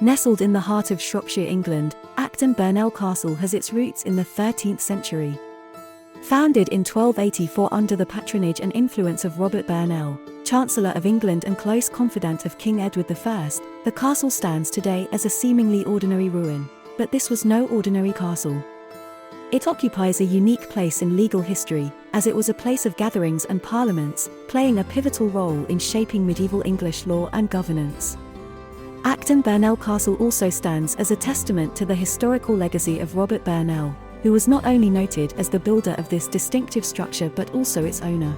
Nestled in the heart of Shropshire, England, Acton Burnell Castle has its roots in the 13th century. Founded in 1284 under the patronage and influence of Robert Burnell, Chancellor of England and close confidant of King Edward I, the castle stands today as a seemingly ordinary ruin. But this was no ordinary castle. It occupies a unique place in legal history, as it was a place of gatherings and parliaments, playing a pivotal role in shaping medieval English law and governance. Acton Burnell Castle also stands as a testament to the historical legacy of Robert Burnell, who was not only noted as the builder of this distinctive structure but also its owner.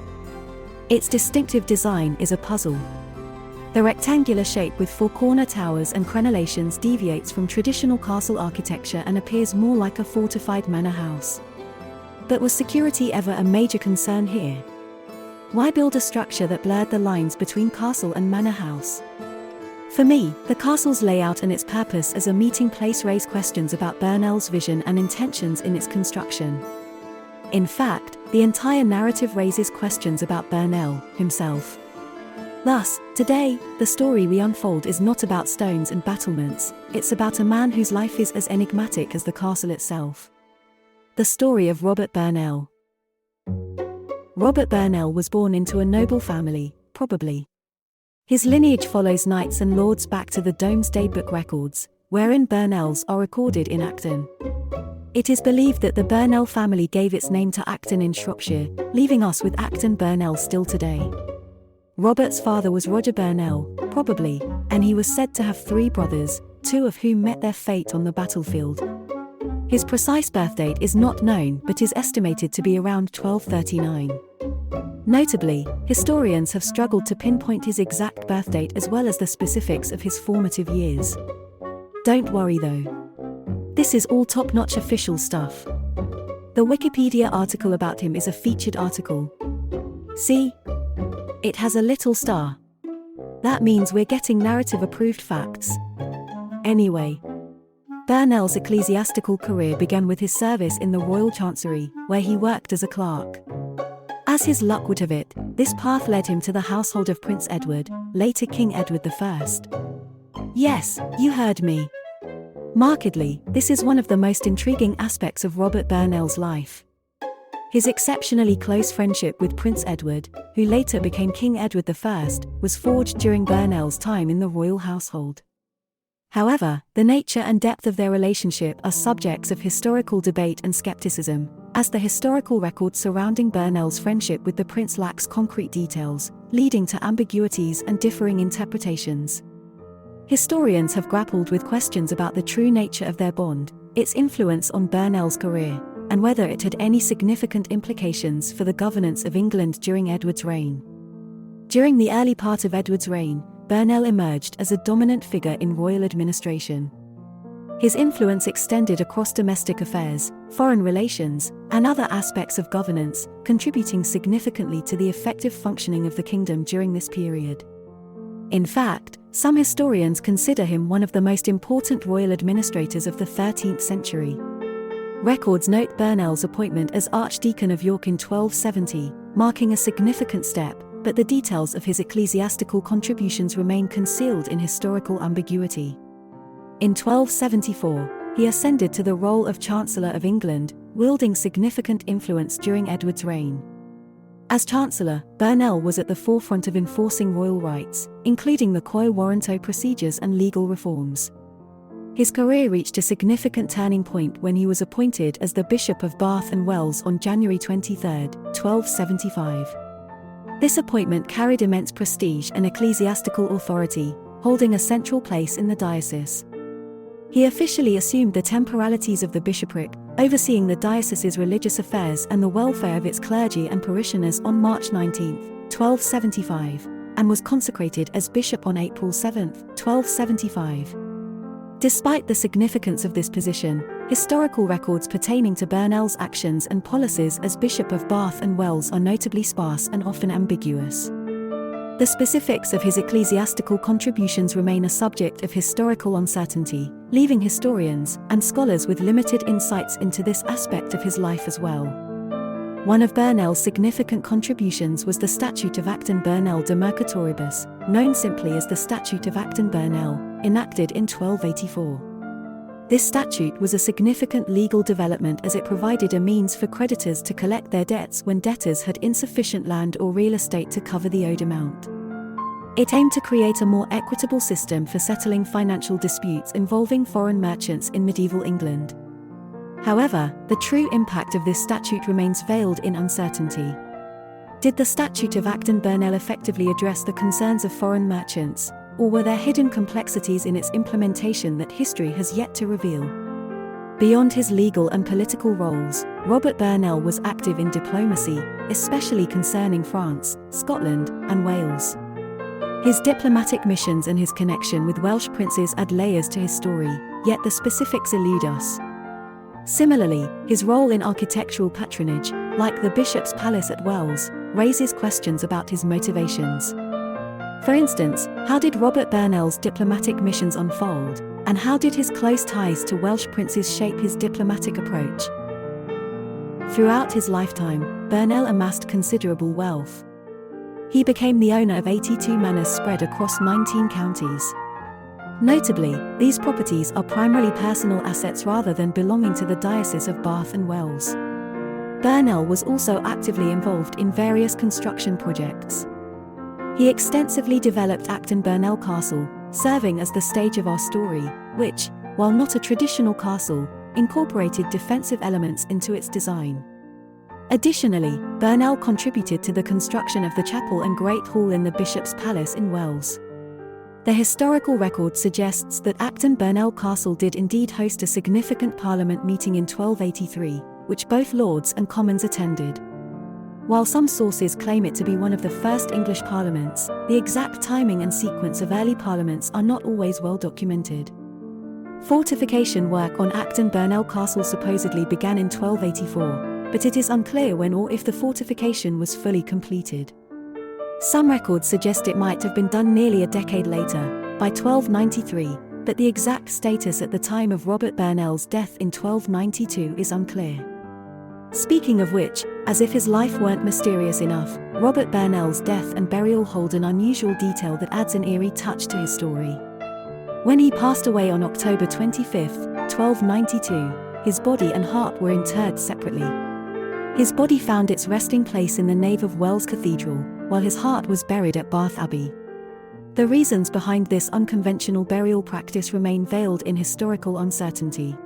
Its distinctive design is a puzzle. The rectangular shape with four-corner towers and crenellations deviates from traditional castle architecture and appears more like a fortified manor house. But was security ever a major concern here? Why build a structure that blurred the lines between castle and manor house? For me, the castle's layout and its purpose as a meeting place raise questions about Burnell's vision and intentions in its construction. In fact, the entire narrative raises questions about Burnell himself. Thus, today, the story we unfold is not about stones and battlements, it's about a man whose life is as enigmatic as the castle itself. The story of Robert Burnell. Robert Burnell was born into a noble family, probably. His lineage follows knights and lords back to the Domesday Book records, wherein Burnells are recorded in Acton. It is believed that the Burnell family gave its name to Acton in Shropshire, leaving us with Acton Burnell still today. Robert's father was Roger Burnell, probably, and he was said to have 3 brothers, 2 of whom met their fate on the battlefield. His precise birth date is not known but is estimated to be around 1239. Notably, historians have struggled to pinpoint his exact birth date as well as the specifics of his formative years. Don't worry though. This is all top-notch official stuff. The Wikipedia article about him is a featured article. See? It has a little star. That means we're getting narrative-approved facts. Anyway, Burnell's ecclesiastical career began with his service in the Royal Chancery, where he worked as a clerk. As his luck would have it, this path led him to the household of Prince Edward, later King Edward I. Yes, you heard me. Markedly, this is one of the most intriguing aspects of Robert Burnell's life. His exceptionally close friendship with Prince Edward, who later became King Edward I, was forged during Burnell's time in the royal household. However, the nature and depth of their relationship are subjects of historical debate and skepticism, as the historical record surrounding Burnell's friendship with the prince lacks concrete details, leading to ambiguities and differing interpretations. Historians have grappled with questions about the true nature of their bond, its influence on Burnell's career, and whether it had any significant implications for the governance of England during Edward's reign. During the early part of Edward's reign, Burnell emerged as a dominant figure in royal administration. His influence extended across domestic affairs, foreign relations, and other aspects of governance, contributing significantly to the effective functioning of the kingdom during this period. In fact, some historians consider him one of the most important royal administrators of the 13th century. Records note Burnell's appointment as Archdeacon of York in 1270, marking a significant step, but the details of his ecclesiastical contributions remain concealed in historical ambiguity. In 1274, he ascended to the role of Chancellor of England, wielding significant influence during Edward's reign. As Chancellor, Burnell was at the forefront of enforcing royal rights, including the quo warranto procedures and legal reforms. His career reached a significant turning point when he was appointed as the Bishop of Bath and Wells on January 23, 1275. This appointment carried immense prestige and ecclesiastical authority, holding a central place in the diocese. He officially assumed the temporalities of the bishopric, overseeing the diocese's religious affairs and the welfare of its clergy and parishioners on March 19, 1275, and was consecrated as bishop on April 7, 1275. Despite the significance of this position, historical records pertaining to Burnell's actions and policies as Bishop of Bath and Wells are notably sparse and often ambiguous. The specifics of his ecclesiastical contributions remain a subject of historical uncertainty, leaving historians and scholars with limited insights into this aspect of his life as well. One of Burnell's significant contributions was the Statute of Acton Burnell de Mercatoribus, known simply as the Statute of Acton Burnell, enacted in 1284. This statute was a significant legal development as it provided a means for creditors to collect their debts when debtors had insufficient land or real estate to cover the owed amount. It aimed to create a more equitable system for settling financial disputes involving foreign merchants in medieval England. However, the true impact of this statute remains veiled in uncertainty. Did the Statute of Acton Burnell effectively address the concerns of foreign merchants, or were there hidden complexities in its implementation that history has yet to reveal? Beyond his legal and political roles, Robert Burnell was active in diplomacy, especially concerning France, Scotland, and Wales. His diplomatic missions and his connection with Welsh princes add layers to his story, yet the specifics elude us. Similarly, his role in architectural patronage, like the Bishop's Palace at Wells, raises questions about his motivations. For instance, how did Robert Burnell's diplomatic missions unfold, and how did his close ties to Welsh princes shape his diplomatic approach? Throughout his lifetime, Burnell amassed considerable wealth. He became the owner of 82 manors spread across 19 counties. Notably, these properties are primarily personal assets rather than belonging to the Diocese of Bath and Wells. Burnell was also actively involved in various construction projects. He extensively developed Acton Burnell Castle, serving as the stage of our story, which, while not a traditional castle, incorporated defensive elements into its design. Additionally, Burnell contributed to the construction of the chapel and Great Hall in the Bishop's Palace in Wells. The historical record suggests that Acton Burnell Castle did indeed host a significant Parliament meeting in 1283, which both Lords and Commons attended. While some sources claim it to be one of the first English parliaments, the exact timing and sequence of early parliaments are not always well documented. Fortification work on Acton Burnell Castle supposedly began in 1284, but it is unclear when or if the fortification was fully completed. Some records suggest it might have been done nearly a decade later, by 1293, but the exact status at the time of Robert Burnell's death in 1292 is unclear. Speaking of which, as if his life weren't mysterious enough, Robert Burnell's death and burial hold an unusual detail that adds an eerie touch to his story. When he passed away on October 25, 1292, his body and heart were interred separately. His body found its resting place in the nave of Wells Cathedral, while his heart was buried at Bath Abbey. The reasons behind this unconventional burial practice remain veiled in historical uncertainty.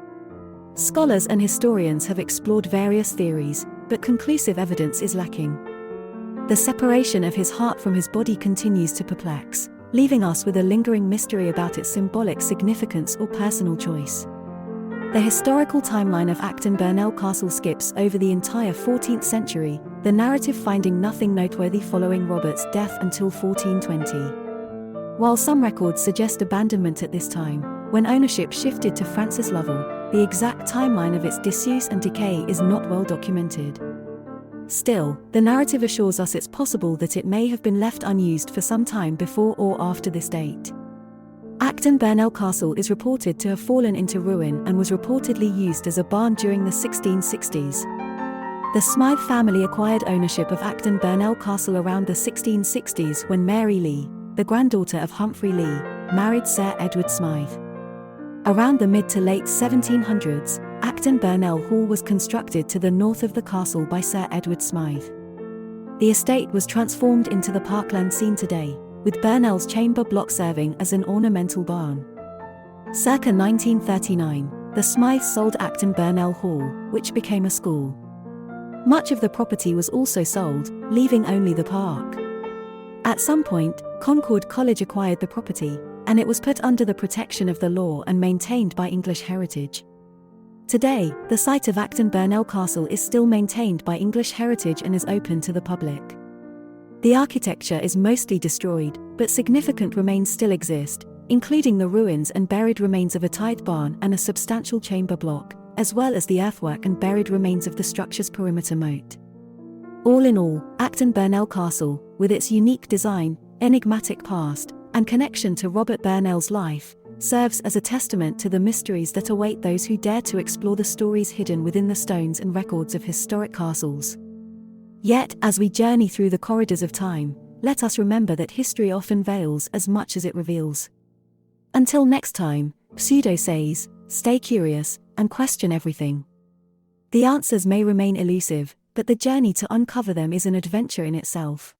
Scholars and historians have explored various theories, but conclusive evidence is lacking. The separation of his heart from his body continues to perplex, leaving us with a lingering mystery about its symbolic significance or personal choice. The historical timeline of Acton Burnell Castle skips over the entire 14th century, the narrative finding nothing noteworthy following Robert's death until 1420. While some records suggest abandonment at this time, when ownership shifted to Francis Lovell, the exact timeline of its disuse and decay is not well documented. Still, the narrative assures us it's possible that it may have been left unused for some time before or after this date. Acton Burnell Castle is reported to have fallen into ruin and was reportedly used as a barn during the 1660s. The Smythe family acquired ownership of Acton Burnell Castle around the 1660s when Mary Lee, the granddaughter of Humphrey Lee, married Sir Edward Smythe. Around the mid to late 1700s, Acton Burnell Hall was constructed to the north of the castle by Sir Edward Smythe. The estate was transformed into the parkland seen today, with Burnell's chamber block serving as an ornamental barn. Circa 1939, the Smythes sold Acton Burnell Hall, which became a school. Much of the property was also sold, leaving only the park. At some point, Concord College acquired the property, and it was put under the protection of the law and maintained by English Heritage. Today, the site of Acton Burnell Castle is still maintained by English Heritage and is open to the public. The architecture is mostly destroyed, but significant remains still exist, including the ruins and buried remains of a tied barn and a substantial chamber block, as well as the earthwork and buried remains of the structure's perimeter moat. All in all, Acton Burnell Castle, with its unique design, enigmatic past, and connection to Robert Burnell's life, serves as a testament to the mysteries that await those who dare to explore the stories hidden within the stones and records of historic castles. Yet, as we journey through the corridors of time, let us remember that history often veils as much as it reveals. Until next time, Pseudo says, stay curious and question everything. The answers may remain elusive, but the journey to uncover them is an adventure in itself.